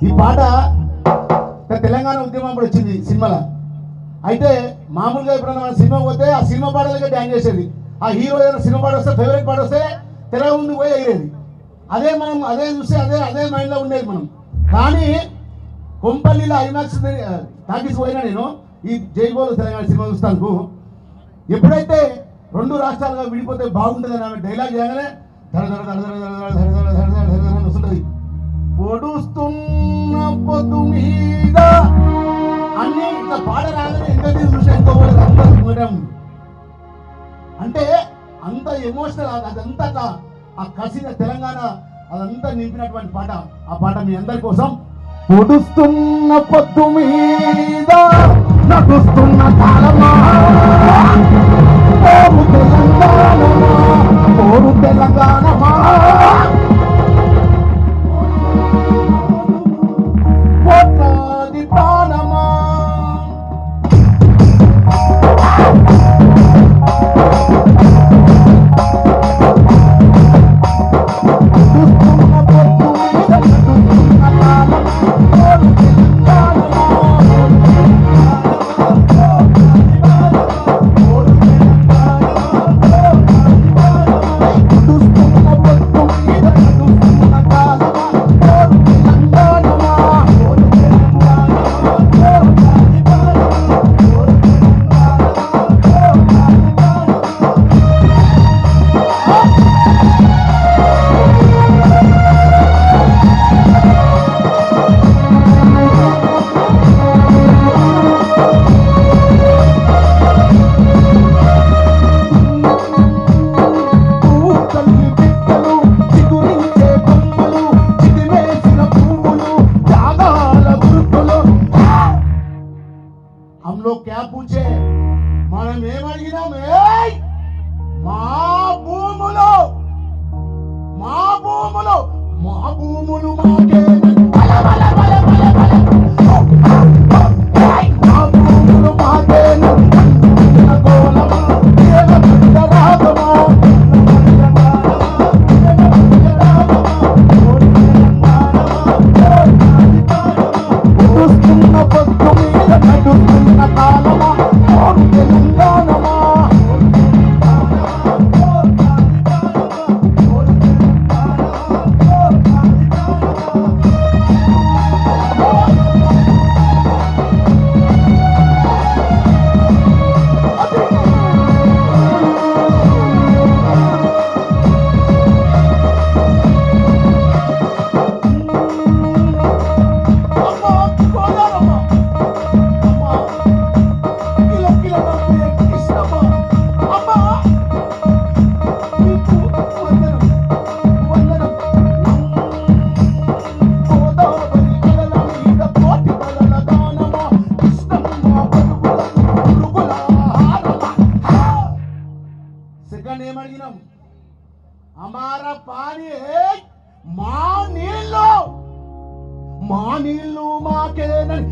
ఈ పాట తెలంగాణ ఉద్యమం అప్పుడు వచ్చింది సినిమాలో. అయితే మామూలుగా ఎప్పుడైనా మన సినిమా పోతే ఆ సినిమా పాటలకే డ్యాన్స్ చేసేది. ఆ హీరో ఏదైనా సినిమా పాట వస్తే ఫేవరెట్ పాట వస్తే తెర ముందు పోయి ఎగిరేది. అదే చూస్తే అదే మైండ్లో ఉండేది మనం. కానీ కొంపల్లిలో ఐమాక్స్ టాకీస్ పోయినా నేను ఈ జైబోలు తెలంగాణ సినిమా చూస్తాను. ఎప్పుడైతే రెండు రాష్ట్రాలుగా విడిపోతే బాగుంటుందని ఆమె డైలాగ్ చేయగానే ధర ధర ధర ధర ధర ధర ధర ధర ధర ధర ధర వస్తుంటుంది. పొడుస్తున్న పొద్దు మీద అన్ని ఇట్లా పాట రాగానే ఎంత చూసా ఇంకోటి అంటే అంత ఎమోషనల్, అదంతా ఆ కసిన తెలంగాణ అదంతా నింపినటువంటి పాట. ఆ పాట మీ అందరి కోసం. పొడుస్తున్న పొద్దు మీద నడుస్తున్న కాలమా పోరు తెలంగాణమా, పోరు తెలంగాణమా, పోతాది ప్రాణమా. మనం ఏమడిగినాం? మా భూములు మాకే ఏమడిగినాం? అమార పాని మా నీళ్ళు మాకేనని